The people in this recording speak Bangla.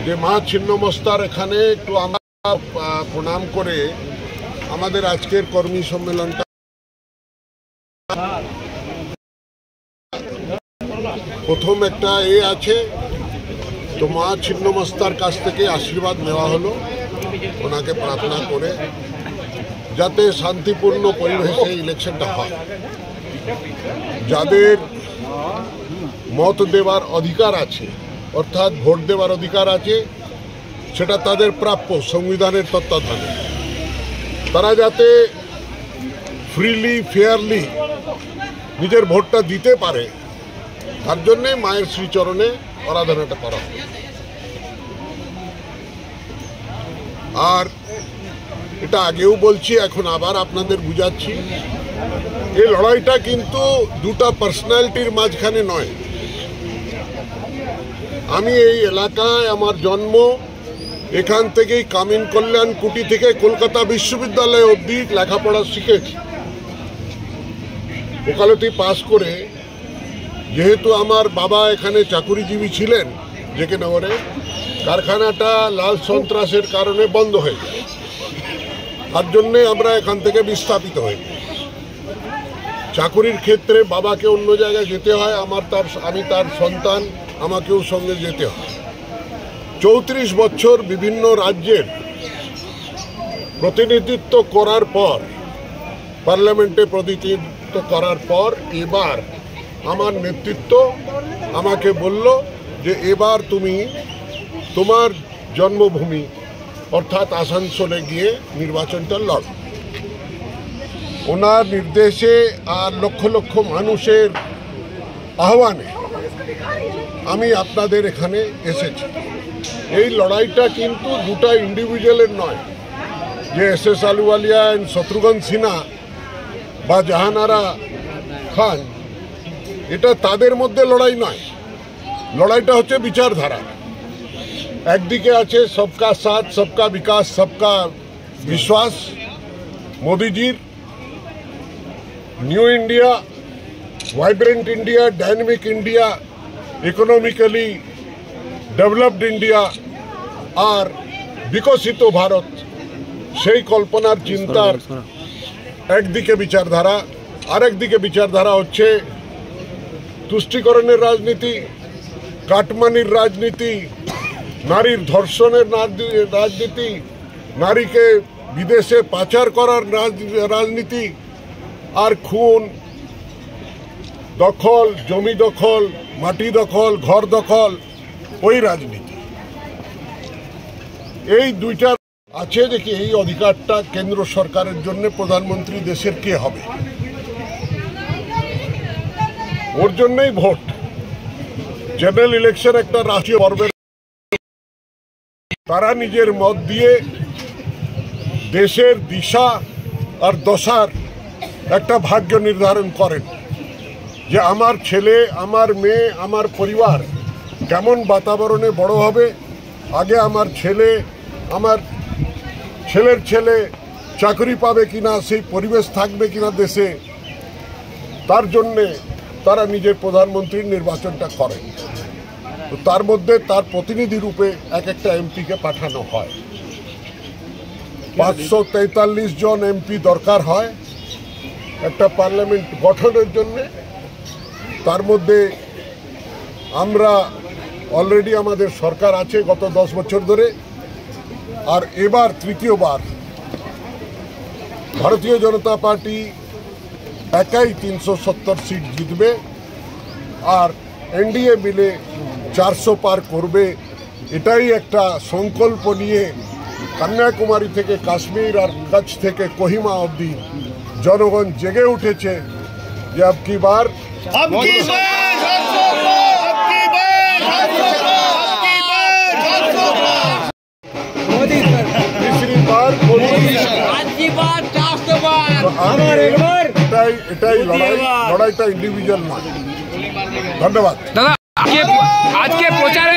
যে মা ছিন্নমস্তার এখানে একটু আমরা প্রণাম করে আমাদের আজকের কর্মী সম্মেলনটা প্রথম একটা আছে, তো মা ছিন্নমস্তার কাছ থেকে আশীর্বাদ নেওয়া হলো, ওনাকে প্রার্থনা করে যাতে শান্তিপূর্ণ পরিবেশে ইলেকশনটা হয়। যাদের মত দেওয়ার অধিকার আছে, অর্থাৎ ভোট দেওয়ার অধিকার আছে, সেটা তাদের প্রাপ্য সংবিধানের তত্ত্বাবধানে। তারা যাতে ফ্রিলি ফেয়ারলি নিজের ভোটটা দিতে পারে, তার জন্যে মায়ের শ্রীচরণে আরাধনাটা করা হয়। আর এটা আগেও বলছি, এখন আবার আপনাদের বুঝাচ্ছি, এই লড়াইটা কিন্তু দুটা পার্সোনালিটির মাঝখানে নয়। আমি এই এলাকায় আমার জন্ম, এখান থেকেই কামিন কল্যাণ কুটি থেকে কলকাতা বিশ্ববিদ্যালয় অবধি লেখাপড়া শিখেছি। ওকালতি পাস করে, যেহেতু আমার বাবা এখানে চাকুরিজীবী ছিলেন জেকে নগরে, কারখানাটা লাল সন্ত্রাসের কারণে বন্ধ হয়ে যায়, তার জন্যে আমরা এখান থেকে বিস্থাপিত হই। চাকুরির ক্ষেত্রে বাবাকে অন্য জায়গায় যেতে হয়, আমি তার সন্তান, আমাকেও সঙ্গে যেতে হয়। 34 বছর বিভিন্ন রাজ্যের প্রতিনিধিত্ব করার পর, পার্লামেন্টে প্রতিনিধিত্ব করার পর এবার আমার নেতৃত্ব আমাকে বলল যে এবার তুমি তোমার জন্মভূমি অর্থাৎ আসানসোলে গিয়ে নির্বাচনটা লড়। ওনার নির্দেশে আর লক্ষ লক্ষ মানুষের আহ্বানে আমি আপনাদের এখানে এসেছি। এই লড়াইটা কিন্তু দুটা ইন্ডিভিজুয়ালের নয়, যে এস আলুওয়ালিয়া অ্যান্ড শত্রুঘ্ন সিনহা বা জাহানারা খান, এটা তাদের মধ্যে লড়াই নয়। লড়াইটা হচ্ছে বিচারধারা। একদিকে আছে সবকা সাথ, সবকা বিকাশ, সবকা বিশ্বাস, মোদিজির new India, vibrant India, dynamic India, economically developed India আর বিকশিত ভারত, সেই কল্পনার চিন্তার একদিকে বিচারধারা, আরেকদিকে বিচারধারা হচ্ছে তুষ্টিকরণের রাজনীতি, কাটমানির রাজনীতি, নারীর ধর্ষণের রাজনীতি, নারীকে বিদেশে পাচার করার রাজনীতি, আর খুন, দখল, জমি দখল, মাটি দখল, ঘর দখল, ওই রাজনীতি। এই দুইটা আছে যে কি এই অধিকারটা কেন্দ্র সরকারের জন্য প্রধানমন্ত্রী দেশের কে হবে, ওর জন্যই ভোট। জেনারেল ইলেকশন একটা রাষ্ট্রীয় পর্বের, তারা নিজের মত দিয়ে দেশের দিশা আর দশার একটা ভাগ্য নির্ধারণ করেন যে আমার ছেলে, আমার মেয়ে, আমার পরিবার কেমন বাতাবরণে বড় হবে। আগে আমার ছেলের ছেলে চাকরি পাবে কিনা, সেই পরিবেশ থাকবে কিনা দেশে, তার জন্যে তারা নিজের প্রধানমন্ত্রীর নির্বাচনটা করেন। তো তার মধ্যে তার প্রতিনিধি রূপে এক একটা এমপিকে পাঠানো হয়। 543 জন এমপি দরকার হয় একটা পার্লামেন্ট গঠনের জন্য। তার মধ্যে আমরা অলরেডি আমাদের সরকার আছে গত 10 বছর ধরে, আর এবার তৃতীয়বার ভারতীয় জনতা পার্টি একাই 370 সিট জিতবে, আর এনডিএ মিলে 400 পার করবে। এটাই একটা সংকল্প নিয়ে কন্যাকুমারী থেকে কাশ্মীর আর কচ্ছ থেকে কোহিমা অবধি জনগণ জেগে উঠেছে যে अब की बार तीसरी बार এটাই লড়াইটা ইন্ডিভিজুয়াল নয়। ধন্যবাদ দাদা। আজকে প্রচারে